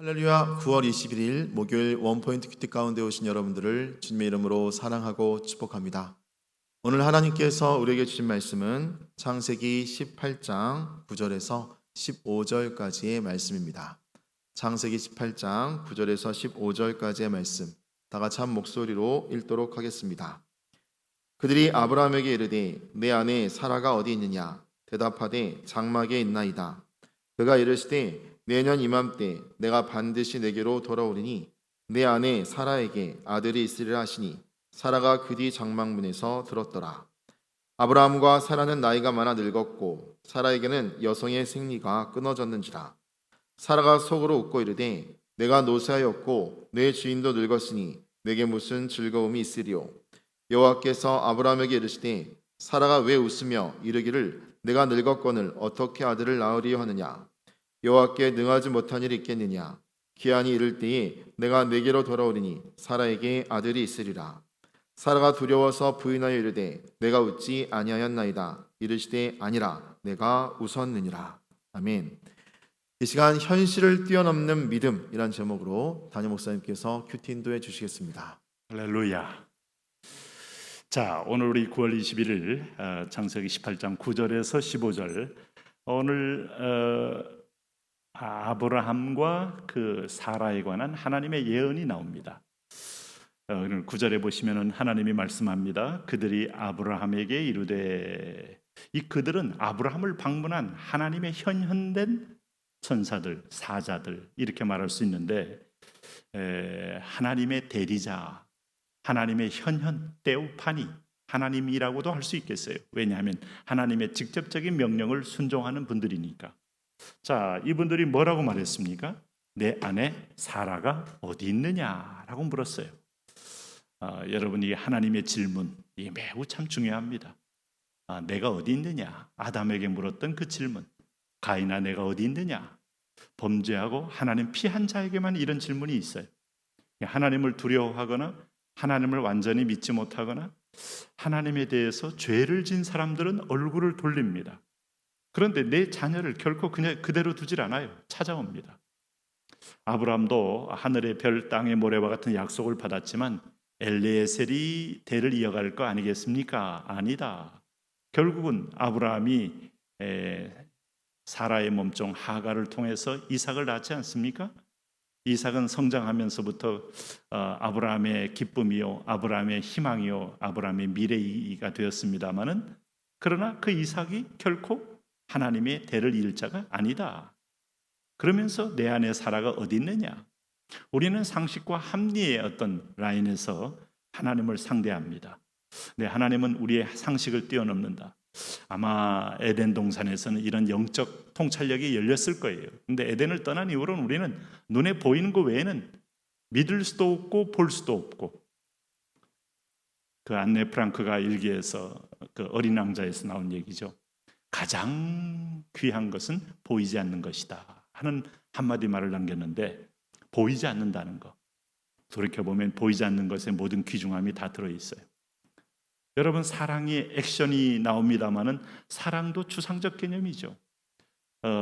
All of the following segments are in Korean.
할렐루야. 9월 21일 목요일 원포인트 큐티 가운데 오신 여러분들을 주님의 이름으로 사랑하고 축복합니다. 오늘 하나님께서 우리에게 주신 말씀은 창세기 18장 9절에서 15절까지의 말씀입니다. 창세기 18장 9절에서 15절까지의 말씀, 다 같이 한 목소리로 읽도록 하겠습니다. 그들이 아브라함에게 이르되 내 아내 사라가 어디 있느냐? 대답하되 장막에 있나이다. 그가 이르시되 내년 이맘때 내가 반드시 내게로 돌아오리니 내 아내 사라에게 아들이 있으리라 하시니 사라가 그 뒤 장막문에서 들었더라. 아브라함과 사라는 나이가 많아 늙었고 사라에게는 여성의 생리가 끊어졌는지라. 사라가 속으로 웃고 이르되 내가 노쇠하였고 내 주인도 늙었으니 내게 무슨 즐거움이 있으리요. 여호와께서 아브라함에게 이르시되 사라가 왜 웃으며 이르기를 내가 늙었거늘 어떻게 아들을 낳으리요 하느냐. 여호와께 능하지 못한 일이 있겠느냐. 기한이 이를 때에 내가 내게로 돌아오리니 사라에게 아들이 있으리라. 사라가 두려워서 부인하여 이르되 내가 웃지 아니하였나이다. 이르시되 아니라 내가 웃었느니라. 아멘. 이 시간 현실을 뛰어넘는 믿음이란 제목으로 담임 목사님께서 큐티 인도해 주시겠습니다. 할렐루야. 자, 오늘 우리 9월 21일 창세기 18장 9절에서 15절 오늘 아브라함과 그 사라에 관한 하나님의 예언이 나옵니다. 9절에 보시면은 하나님이 말씀합니다. 그들이 아브라함에게 이르되, 이 그들은 아브라함을 방문한 하나님의 현현된 천사들, 사자들 이렇게 말할 수 있는데, 하나님의 대리자, 하나님의 현현 때우파니 하나님이라고도 할 수 있겠어요. 왜냐하면 하나님의 직접적인 명령을 순종하는 분들이니까. 자, 이분들이 뭐라고 말했습니까? 내 아내 사라가 어디 있느냐라고 물었어요. 여러분이 하나님의 질문, 이게 매우 참 중요합니다. 내가 어디 있느냐? 아담에게 물었던 그 질문. 가인아, 내가 어디 있느냐? 범죄하고 하나님 피한 자에게만 이런 질문이 있어요. 하나님을 두려워하거나 하나님을 완전히 믿지 못하거나 하나님에 대해서 죄를 진 사람들은 얼굴을 돌립니다. 그런데 내 자녀를 결코 그냥 그대로 두질 않아요. 찾아옵니다. 아브라함도 하늘의 별, 땅의 모래와 같은 약속을 받았지만 엘리에셀이 대를 이어갈 거 아니겠습니까? 아니다. 결국은 아브라함이 사라의 몸종 하가를 통해서 이삭을 낳지 않습니까? 이삭은 성장하면서부터 아브라함의 기쁨이요, 아브라함의 희망이요, 아브라함의 미래가 되었습니다마는, 그러나 그 이삭이 결코 하나님의 대를 이을 자가 아니다. 그러면서 내 안에 사라가 어디 있느냐? 우리는 상식과 합리의 어떤 라인에서 하나님을 상대합니다. 네, 하나님은 우리의 상식을 뛰어넘는다. 아마 에덴 동산에서는 이런 영적 통찰력이 열렸을 거예요. 근데 에덴을 떠난 이후로는 우리는 눈에 보이는 것 외에는 믿을 수도 없고 볼 수도 없고, 그 안네 프랑크가 일기에서 그 어린 왕자에서 나온 얘기죠. 가장 귀한 것은 보이지 않는 것이다 하는 한마디 말을 남겼는데, 보이지 않는다는 것, 돌이켜보면 보이지 않는 것에 모든 귀중함이 다 들어있어요. 여러분, 사랑의 액션이 나옵니다마는 사랑도 추상적 개념이죠.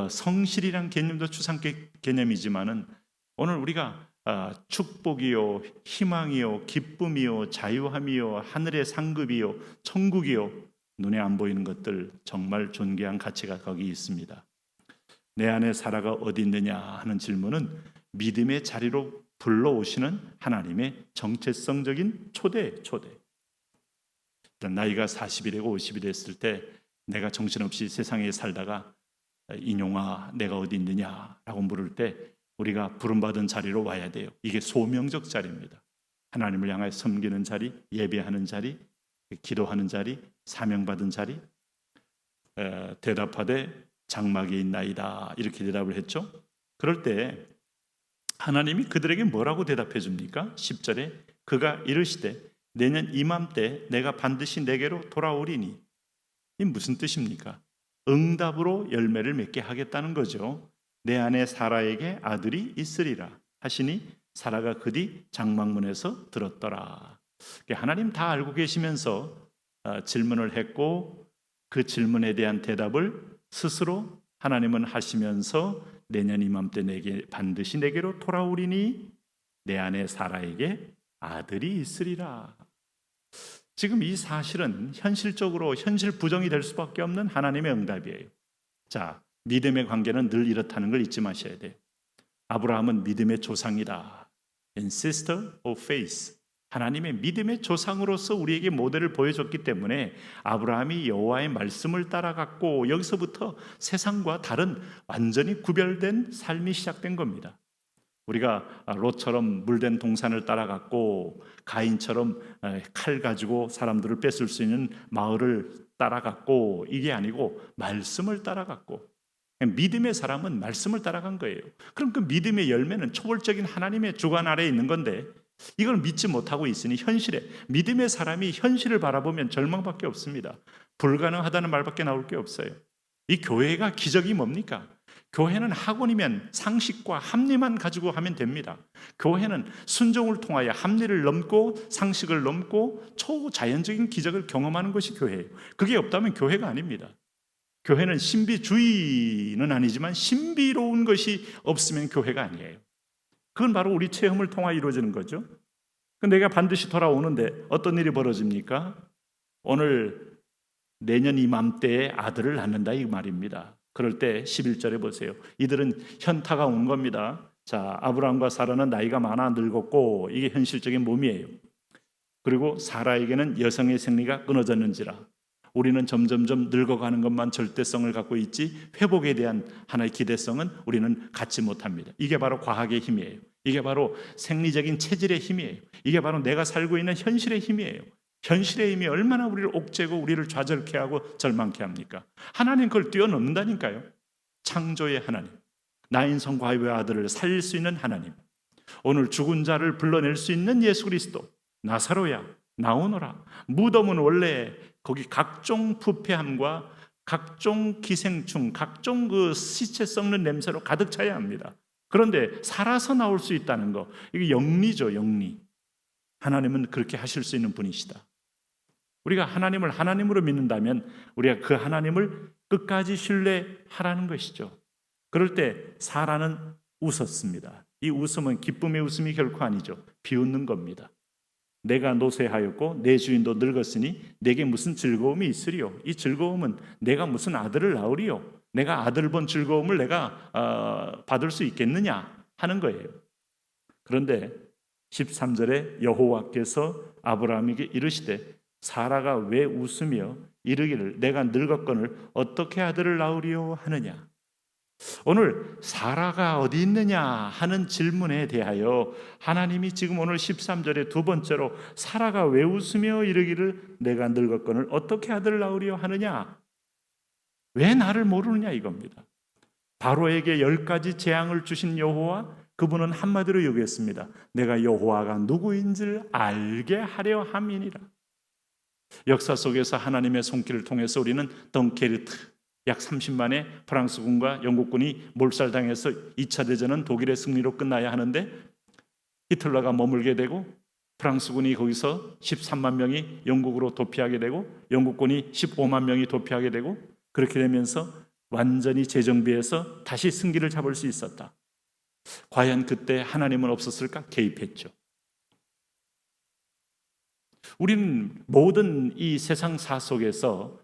성실이란 개념도 추상적 개념이지만은 오늘 우리가 축복이요, 희망이요, 기쁨이요, 자유함이요, 하늘의 상급이요, 천국이요, 눈에 안 보이는 것들, 정말 존귀한 가치가 거기 있습니다. 내 안에 사라가 어디 있느냐 하는 질문은 믿음의 자리로 불러오시는 하나님의 정체성적인 초대. 나이가 40이 되고 50이 됐을 때 내가 정신없이 세상에 살다가 인용아 내가 어디 있느냐라고 물을 때 우리가 부름받은 자리로 와야 돼요. 이게 소명적 자리입니다. 하나님을 향해 섬기는 자리, 예배하는 자리, 기도하는 자리, 사명받은 자리. 대답하되 장막에 있나이다 이렇게 대답을 했죠. 그럴 때 하나님이 그들에게 뭐라고 대답해 줍니까? 10절에 그가 이르시되 내년 이맘때 내가 반드시 내게로 돌아오리니. 이 무슨 뜻입니까? 응답으로 열매를 맺게 하겠다는 거죠. 내 아내 사라에게 아들이 있으리라 하시니 사라가 그 뒤 장막문에서 들었더라. 하나님 다 알고 계시면서 질문을 했고, 그 질문에 대한 대답을 스스로 하나님은 하시면서 내년 이맘때 반드시 내게로 돌아오리니 내 아내 사라에게 아들이 있으리라. 지금 이 사실은 현실적으로 현실 부정이 될 수밖에 없는 하나님의 응답이에요. 자, 믿음의 관계는 늘 이렇다는 걸 잊지 마셔야 돼요. 아브라함은 믿음의 조상이다. Ancestor of faith. 하나님의 믿음의 조상으로서 우리에게 모델을 보여줬기 때문에 아브라함이 여호와의 말씀을 따라갔고 여기서부터 세상과 다른 완전히 구별된 삶이 시작된 겁니다. 우리가 롯처럼 물된 동산을 따라갔고 가인처럼 칼 가지고 사람들을 뺏을 수 있는 마을을 따라갔고 이게 아니고 말씀을 따라갔고 믿음의 사람은 말씀을 따라간 거예요. 그럼 그 믿음의 열매는 초월적인 하나님의 주관 아래에 있는 건데 이걸 믿지 못하고 있으니 현실에 믿음의 사람이 현실을 바라보면 절망밖에 없습니다. 불가능하다는 말밖에 나올 게 없어요. 이 교회가 기적이 뭡니까? 교회는 학원이면 상식과 합리만 가지고 하면 됩니다. 교회는 순종을 통하여 합리를 넘고 상식을 넘고 초자연적인 기적을 경험하는 것이 교회예요. 그게 없다면 교회가 아닙니다. 교회는 신비주의는 아니지만 신비로운 것이 없으면 교회가 아니에요. 그건 바로 우리 체험을 통하여 이루어지는 거죠. 내가 반드시 돌아오는데 어떤 일이 벌어집니까? 오늘 내년 이맘때에 아들을 낳는다 이 말입니다. 그럴 때 11절에 보세요. 이들은 현타가 온 겁니다. 자, 아브라함과 사라는 나이가 많아 늙었고 이게 현실적인 몸이에요. 그리고 사라에게는 여성의 생리가 끊어졌는지라. 우리는 점점점 늙어가는 것만 절대성을 갖고 있지 회복에 대한 하나의 기대성은 우리는 갖지 못합니다. 이게 바로 과학의 힘이에요. 이게 바로 생리적인 체질의 힘이에요. 이게 바로 내가 살고 있는 현실의 힘이에요. 현실의 힘이 얼마나 우리를 옥죄고 우리를 좌절케 하고 절망케 합니까? 하나님 그걸 뛰어넘는다니까요. 창조의 하나님, 나인성 과부의 아들을 살릴 수 있는 하나님, 오늘 죽은 자를 불러낼 수 있는 예수 그리스도, 나사로야 나오너라. 무덤은 원래 거기 각종 부패함과 각종 기생충, 각종 그 시체 썩는 냄새로 가득 차야 합니다. 그런데 살아서 나올 수 있다는 거, 이게 영리죠, 영리. 하나님은 그렇게 하실 수 있는 분이시다. 우리가 하나님을 하나님으로 믿는다면 우리가 그 하나님을 끝까지 신뢰하라는 것이죠. 그럴 때 사라는 웃었습니다. 이 웃음은 기쁨의 웃음이 결코 아니죠. 비웃는 겁니다. 내가 노쇠하였고 내 주인도 늙었으니 내게 무슨 즐거움이 있으리요? 이 즐거움은 내가 무슨 아들을 낳으리요? 내가 아들 본 즐거움을 내가 받을 수 있겠느냐 하는 거예요. 그런데 13절에 여호와께서 아브라함에게 이르시되 사라가 왜 웃으며 이르기를 내가 늙었거늘 어떻게 아들을 낳으리요 하느냐. 오늘 사라가 어디 있느냐 하는 질문에 대하여 하나님이 지금 오늘 13절에 두 번째로 사라가 왜 웃으며 이르기를 내가 늙었거늘 어떻게 아들을 낳으리요 하느냐. 왜 나를 모르느냐 이겁니다. 바로에게 10가지 재앙을 주신 여호와, 그분은 한마디로 얘기했습니다. 내가 여호와가 누구인지를 알게 하려 함이니라. 역사 속에서 하나님의 손길을 통해서 우리는 덩케르트, 약 30만의 프랑스군과 영국군이 몰살당해서 2차 대전은 독일의 승리로 끝나야 하는데 히틀러가 머물게 되고 프랑스군이 거기서 13만 명이 영국으로 도피하게 되고 영국군이 15만 명이 도피하게 되고 그렇게 되면서 완전히 재정비해서 다시 승기를 잡을 수 있었다. 과연 그때 하나님은 없었을까? 개입했죠. 우리는 모든 이 세상사 속에서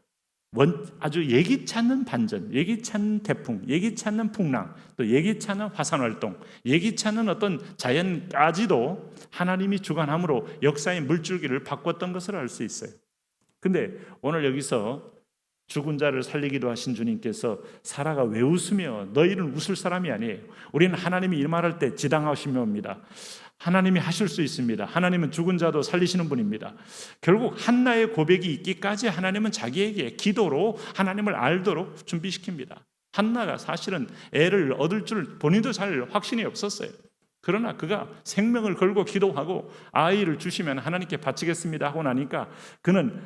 아주 예기치 않는 반전, 예기치 않는 태풍, 예기치 않는 풍랑, 또 예기치 않은 화산활동, 예기치 않은 어떤 자연까지도 하나님이 주관함으로 역사의 물줄기를 바꿨던 것을 알 수 있어요. 근데 오늘 여기서 죽은 자를 살리기도 하신 주님께서 사라가 왜 웃으며 너희는 웃을 사람이 아니에요. 우리는 하나님이 이 말할 때 지당하시며 옵니다. 하나님이 하실 수 있습니다. 하나님은 죽은 자도 살리시는 분입니다. 결국 한나의 고백이 있기까지 하나님은 자기에게 기도로 하나님을 알도록 준비시킵니다. 한나가 사실은 애를 얻을 줄 본인도 잘 확신이 없었어요. 그러나 그가 생명을 걸고 기도하고 아이를 주시면 하나님께 바치겠습니다 하고 나니까 그는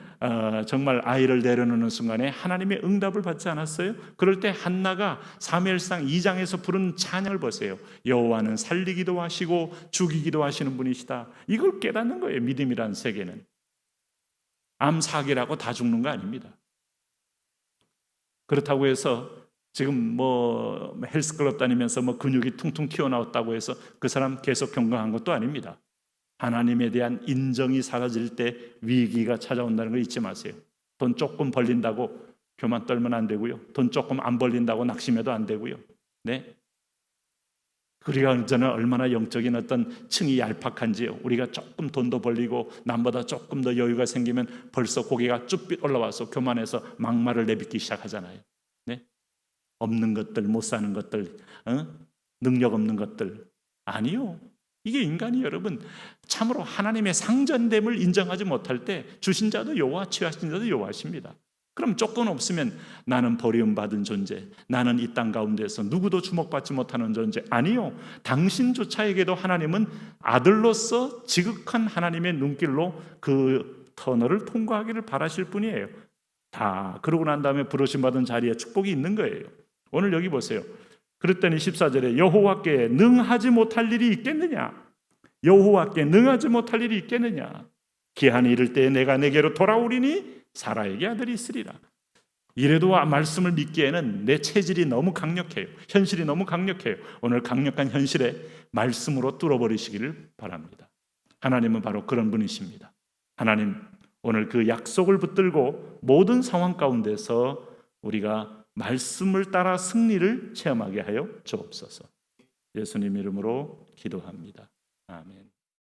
정말 아이를 내려놓는 순간에 하나님의 응답을 받지 않았어요? 그럴 때 한나가 사무엘상 2장에서 부른 찬양을 보세요. 여호와는 살리기도 하시고 죽이기도 하시는 분이시다. 이걸 깨닫는 거예요. 믿음이란 세계는. 암사기라고 다 죽는 거 아닙니다. 그렇다고 해서 지금 뭐 헬스클럽 다니면서 뭐 근육이 퉁퉁 튀어나왔다고 해서 그 사람 계속 건강한 것도 아닙니다. 하나님에 대한 인정이 사라질 때 위기가 찾아온다는 걸 잊지 마세요. 돈 조금 벌린다고 교만 떨면 안 되고요. 돈 조금 안 벌린다고 낙심해도 안 되고요. 네. 우리가 저는 얼마나 영적인 어떤 층이 얄팍한지요. 우리가 조금 돈도 벌리고 남보다 조금 더 여유가 생기면 벌써 고개가 쭈삣 올라와서 교만해서 막말을 내뱉기 시작하잖아요. 네? 없는 것들, 못 사는 것들, 능력 없는 것들. 아니요. 이게 인간이 여러분 참으로 하나님의 상전됨을 인정하지 못할 때 주신 자도 여호와, 취하신 자도 여호와십니다. 그럼 조건 없으면 나는 버림받은 존재, 나는 이 땅 가운데서 누구도 주목받지 못하는 존재. 아니요, 당신조차에게도 하나님은 아들로서 지극한 하나님의 눈길로 그 터널을 통과하기를 바라실 뿐이에요. 다 그러고 난 다음에 부르심받은 자리에 축복이 있는 거예요. 오늘 여기 보세요. 그랬더니 14절에 여호와께 능하지 못할 일이 있겠느냐? 여호와께 능하지 못할 일이 있겠느냐? 기한이 이를 때에 내가 내게로 돌아오리니 사라에게 아들이 있으리라. 이래도 말씀을 믿기에는 내 체질이 너무 강력해요. 현실이 너무 강력해요. 오늘 강력한 현실에 말씀으로 뚫어버리시기를 바랍니다. 하나님은 바로 그런 분이십니다. 하나님 오늘 그 약속을 붙들고 모든 상황 가운데서 우리가 말씀을 따라 승리를 체험하게 하여 주옵소서. 예수님 이름으로 기도합니다. 아멘.